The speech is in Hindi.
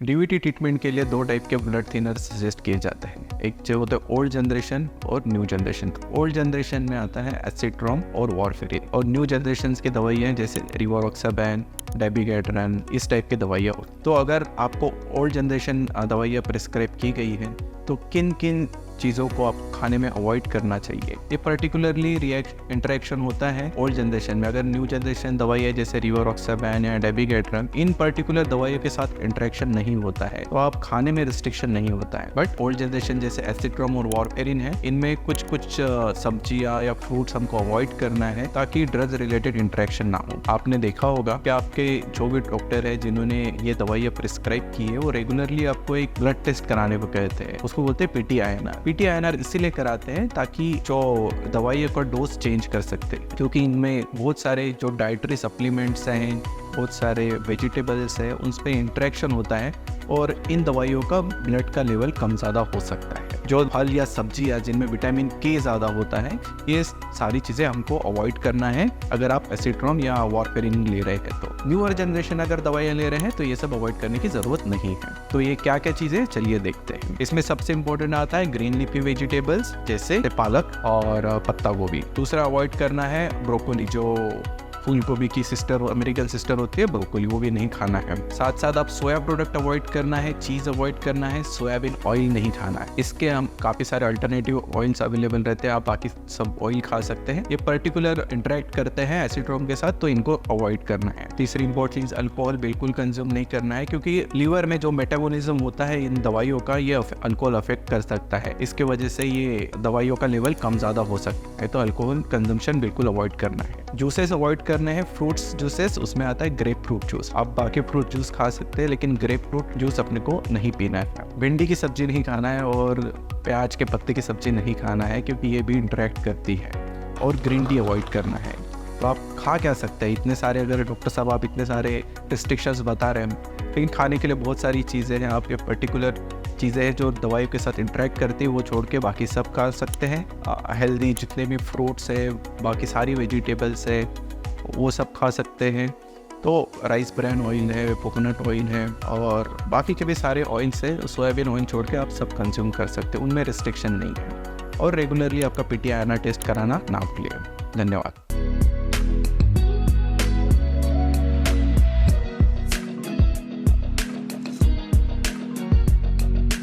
डीवीटी ट्रीटमेंट के लिए दो टाइप के ब्लड थिनर सजेस्ट किए जाते हैं, एक जो होता है ओल्ड जनरेशन और न्यू जनरेशन। ओल्ड जनरेशन में आता है एसिट्रोम और वारफेरिन, और न्यू जनरेशन की दवाइयाँ जैसे रिवारोक्साबैन, डेबिगेट्रन, इस टाइप की दवाइयाँ। तो अगर आपको ओल्ड जनरेशन दवाइयाँ प्रिस्क्राइब की गई हैं तो किन किन चीज़ों को आप खाने में अवॉइड करना चाहिए। ये पर्टिकुलरली इंटरेक्शन होता है ओल्ड जनरेशन में। अगर न्यू जनरेशन दवाई है जैसे रिवारोक्साबैन या डेबिगेट्रन, इन पर्टिकुलर दवाइयों के साथ इंटरेक्शन नहीं होता है तो आप खाने में रिस्ट्रिक्शन नहीं होता है। बट ओल्ड जनरेशन जैसे एसिट्रोम और वारफेरिन है, इनमें कुछ सब्जियां या फ्रूट्स हमको अवॉइड करना है ताकि ड्रग रिलेटेड इंटरेक्शन ना हो। आपने देखा होगा कि आपके जो भी डॉक्टर है जिन्होंने ये दवाइयाँ प्रिस्क्राइब की है वो रेगुलरली आपको एक ब्लड टेस्ट कराने को कहते हैं, उसको बोलते हैं PTINR। PTINR इसीलिए कराते हैं ताकि जो दवाइयों का डोज चेंज कर सकते हैं, क्योंकि इनमें बहुत सारे जो डाइटरी सप्लीमेंट्स हैं, बहुत सारे वेजिटेबल्स हैं, उन पर इंटरेक्शन होता है और इन दवाइयों का ब्लड का लेवल कम ज़्यादा हो सकता है। जो फल या सब्जी या जिनमें विटामिन K ज़्यादा होता है, ये सारी चीज़ें हमको अवॉइड करना है अगर आप एसिट्रोम या वारफेरिन ले रहे हैं तो। न्यूअर जनरेशन अगर दवाइयाँ ले रहे हैं तो ये सब अवॉइड करने की ज़रूरत नहीं है। तो ये क्या क्या चीज़ें, चलिए देखते हैं। इसमें सबसे इंपॉर्टेंट आता है ग्रीन लीफी वेजिटेबल्स जैसे पालक और पत्ता गोभी। दूसरा अवॉइड करना है ब्रोकोली, जो फूल गोभी की अमेरिकन सिस्टर होती है ब्रोकोली, वो भी नहीं खाना है। साथ साथ आप सोया प्रोडक्ट अवॉइड करना है, चीज़ अवॉइड करना है, सोयाबीन ऑयल नहीं खाना है। इसके हम काफ़ी सारे अल्टरनेटिव ऑयल्स अवेलेबल रहते हैं, आप बाकी सब ऑयल खा सकते हैं। ये पर्टिकुलर इंटरेक्ट करते हैं एसिट्रोम के साथ, तो इनको अवॉइड करना है। तीसरी इंपॉर्टेंट चीज़, अल्कोहल बिल्कुल कंज्यूम नहीं करना है, क्योंकि लीवर में जो मेटाबॉलिज्म होता है इन दवाइयों का, ये अल्कोहल अफेक्ट कर सकता है। इसके वजह से ये दवाइयों का लेवल कम ज़्यादा हो सकता है, तो अल्कोहल कंजम्पशन बिल्कुल अवॉइड करना है। जूसेस अवॉइड करने हैं, फ्रूट्स जूसेस, उसमें आता है ग्रेप फ्रूट जूस। आप बाकी फ्रूट जूस खा सकते हैं लेकिन ग्रेप फ्रूट जूस अपने को नहीं पीना है। भिंडी की सब्जी नहीं खाना है और प्याज के पत्ते की सब्जी नहीं खाना है, क्योंकि ये भी इंटरेक्ट करती है। और ग्रीन टी अवॉइड करना है। तो आप खा क्या सकते हैं, इतने सारे, अगर डॉक्टर साहब आप इतने सारे रिस्ट्रिक्शंस बता रहे हैं, लेकिन खाने के लिए बहुत सारी चीज़ें हैं। आपके पर्टिकुलर चीज़ें हैं जो दवाइयों के साथ इंटरेक्ट करती है, वो छोड़ के बाकी सब खा सकते हैं। हेल्दी जितने भी फ्रूट्स है, बाकी सारी वेजिटेबल्स है, वो सब खा सकते हैं। तो राइस ब्रान ऑयल है, कोकोनट ऑयल है और बाकी के भी सारे ऑयल्स है, सोयाबीन ऑयल छोड़ के आप सब कंज्यूम कर सकते हैं, उनमें रिस्ट्रिक्शन नहीं है। और रेगुलरली आपका PTINR टेस्ट कराना ना भूलिए। धन्यवाद।